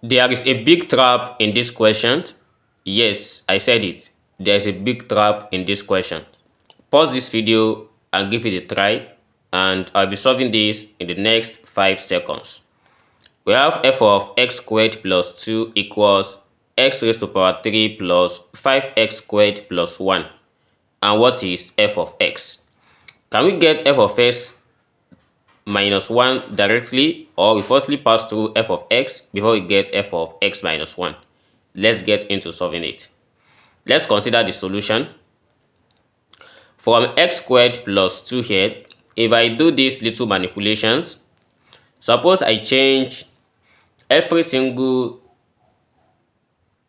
There is a big trap in this question. Yes, I said it. There is a big trap in this question. Pause this video and give it a try, and I'll be solving this in the next 5 seconds. We have f of x squared plus 2 equals x raised to power 3 plus 5x squared plus 1. And what is f of x? Can we get f of x minus 1 directly, or we firstly pass through f of x before we get f of x minus 1? Let's get into solving it. Let's consider the solution. From x squared plus 2 here, if I do these little manipulations, suppose I change every single,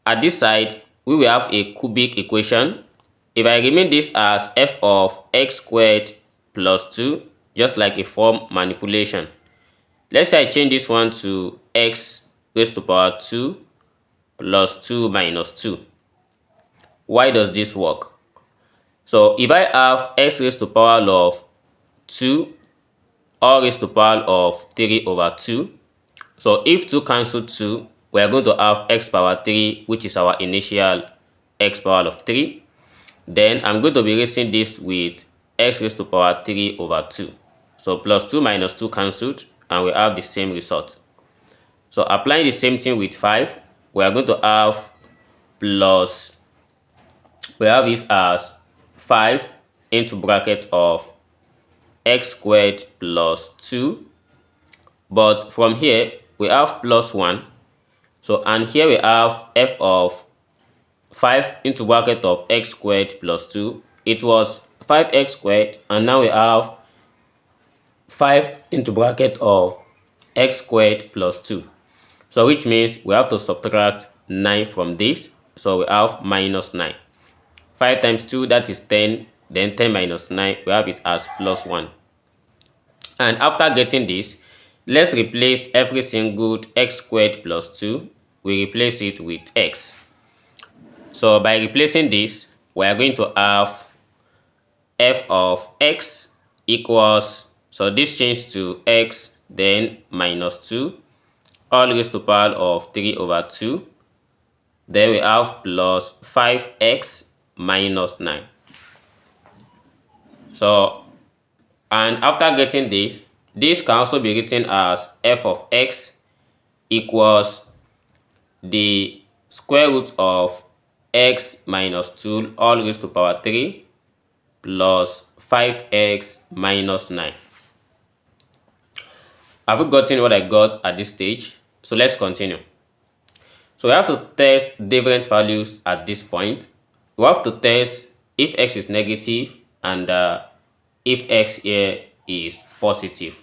at this side, we will have a cubic equation. If I remain this as f of x squared plus 2, just like a form manipulation. Let's say I change this one to x raised to power 2 plus 2 minus 2. Why does this work? So if I have x raised to power of 2 or raised to power of 3 over 2, so if 2 cancel 2, we are going to have x power 3, which is our initial x power of 3. Then I'm going to be raising this with x raised to power 3 over 2. So plus 2 minus 2 cancelled, and we have the same result. So applying the same thing with 5, we are going to have plus, we have this as 5 into bracket of x squared plus 2. But from here, we have plus 1. So, and here we have f of 5 into bracket of x squared plus 2. It was 5x squared, and now we have 5 into bracket of x squared plus 2. So which means we have to subtract 9 from this. So we have minus 9. 5 times 2, that is 10. Then 10 minus 9, we have it as plus 1. And after getting this, let's replace every single x squared plus 2. We replace it with x. So by replacing this, we are going to have f of x equals, so this changes to x, then minus 2, all raised to power of 3 over 2. Then we have plus 5x minus 9. So, and after getting this, this can also be written as f of x equals the square root of x minus 2 all raised to power 3 plus 5x minus 9. Have you gotten what I got at this stage? So let's continue. So we have to test different values at this point. We have to test if x is negative and if x here is positive.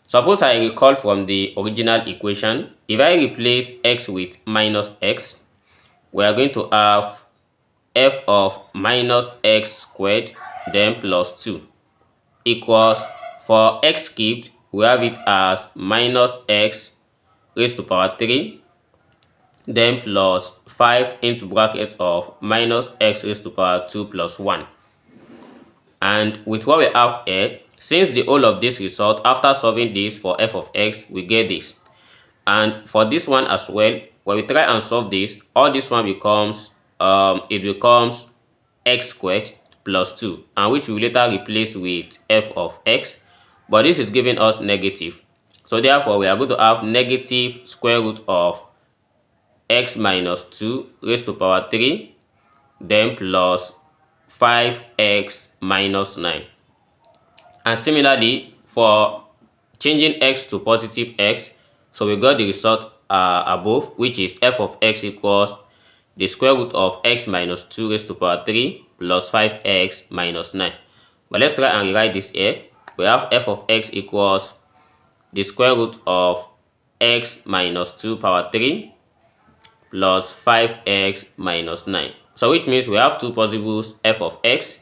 Suppose I recall from the original equation, if I replace x with minus x, we are going to have f of minus x squared then plus 2 equals, for x cubed, we have it as minus x raised to power 3 then plus 5 into bracket of minus x raised to power 2 plus 1. And with what we have here, since the whole of this result, after solving this for f of x, we get this. And for this one as well, when we try and solve this, all this one becomes, it becomes x squared plus 2, and which we later replace with f of x. But this is giving us negative. So therefore, we are going to have negative square root of x minus 2 raised to power 3, then plus 5x minus 9. And similarly, for changing x to positive x, so we got the result above, which is f of x equals the square root of x minus 2 raised to power 3 plus 5x minus 9. But let's try and rewrite this here. We have f of x equals the square root of x minus 2 power 3 plus 5x minus 9. So which means we have two possibles f of x.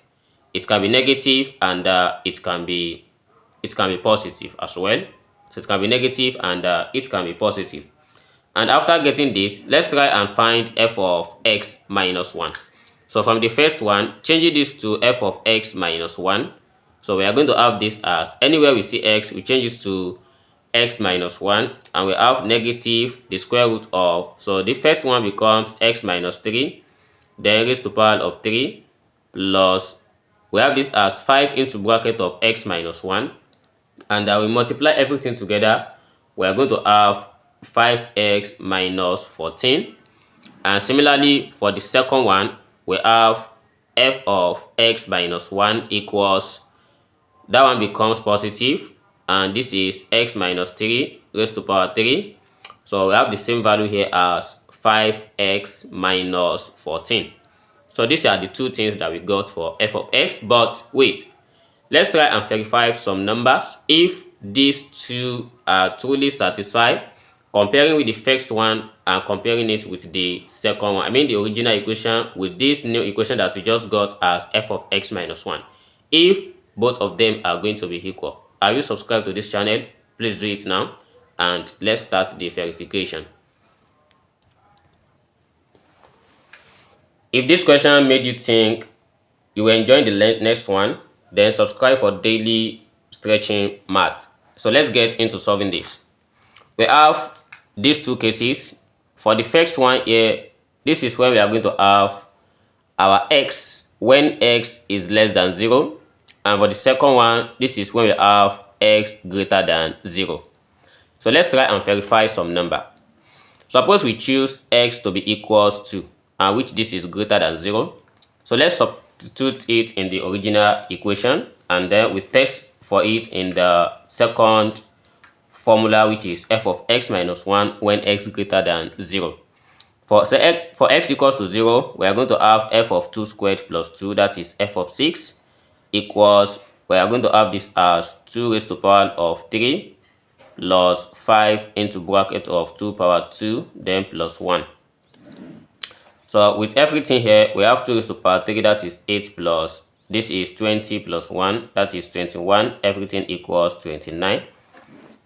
It can be negative and it can be positive as well. So it can be negative and it can be positive. And after getting this, let's try and find f of x minus 1. So from the first one, changing this to f of x minus 1. So we are going to have this as, anywhere we see x, we change this to x minus 1, and we have negative the square root of, so the first one becomes x minus 3, then raised to the power of 3 plus, we have this as 5 into bracket of x minus 1, and we multiply everything together. We are going to have 5x minus 14. And similarly for the second one, we have f of x minus 1 equals, that one becomes positive, and this is x minus 3 raised to the power 3. So we have the same value here as 5x minus 14. So these are the two things that we got for f of x. But wait, let's try and verify some numbers. If these two are truly satisfied, comparing with the first one and comparing it with the second one, I mean the original equation with this new equation that we just got as f of x minus 1. If both of them are going to be equal. Are you subscribed to this channel? Please do it now, and let's start the verification. If this question made you think you will enjoy the next one, then subscribe for daily stretching math. So let's get into solving this. We have these two cases. For the first one here, this is where we are going to have our x when x is less than 0. And for the second one, this is when we have x greater than 0. So let's try and verify some number. Suppose we choose x to be equals to, and which this is greater than 0. So let's substitute it in the original equation, and then we test for it in the second formula, which is f of x minus 1 when x greater than 0. For x equals to 0, we are going to have f of 2 squared plus 2, that is f of 6, equals, we are going to have this as 2 raised to the power of 3 plus 5 into bracket of 2 power 2, then plus 1. So with everything here, we have 2 raised to the power 3, that is 8 plus, this is 20 plus 1, that is 21, everything equals 29.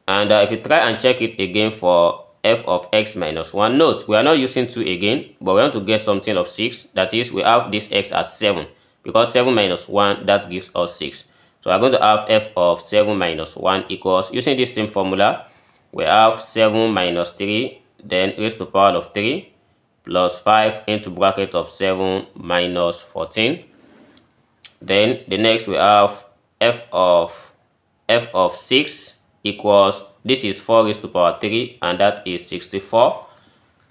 And if you try and check it again for f of x minus 1, note, we are not using 2 again, but we want to get something of 6, that is, we have this x as 7, because 7 minus 1, that gives us 6. So we are going to have f of 7 minus 1 equals, using this same formula, we have 7 minus 3, then raised to the power of 3, plus 5 into bracket of 7 minus 14. Then the next we have f of 6 equals, this is 4 raised to the power 3, and that is 64.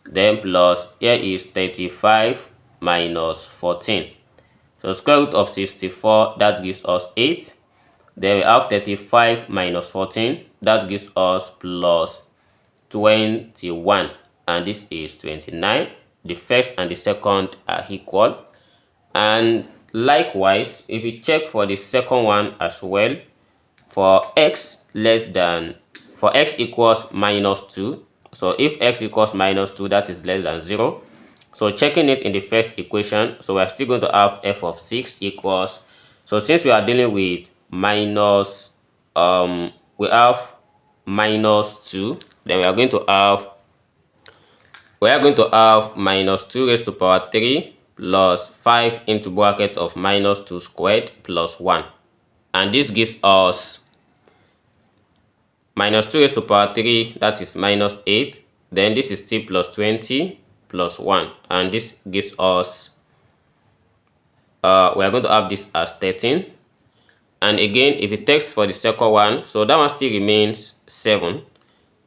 Then plus, here is 35 minus 14. So square root of 64, that gives us 8. Then we have 35 minus 14, that gives us plus 21, and this is 29. The first and the second are equal. And likewise, if you check for the second one as well, for x equals minus 2. So if x equals minus 2, that is less than 0. So checking it in the first equation, so we are still going to have f of 6 equals, so since we are dealing with minus, we have minus 2, then we are going to have minus 2 raised to the power 3 plus 5 into bracket of minus 2 squared plus 1. And this gives us minus 2 raised to the power 3, that is minus 8. Then this is still plus 20 plus 1. And this gives us, we are going to have this as 13. And again, if it takes for the second one, so that one still remains 7.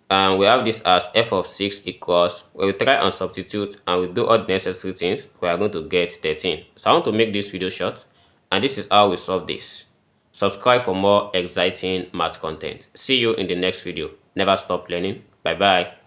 And we have this as f of 6 equals, when we try and substitute and we do all the necessary things, we are going to get 13. So I want to make this video short, and this is how we solve this. Subscribe for more exciting math content. See you in the next video. Never stop learning. Bye bye.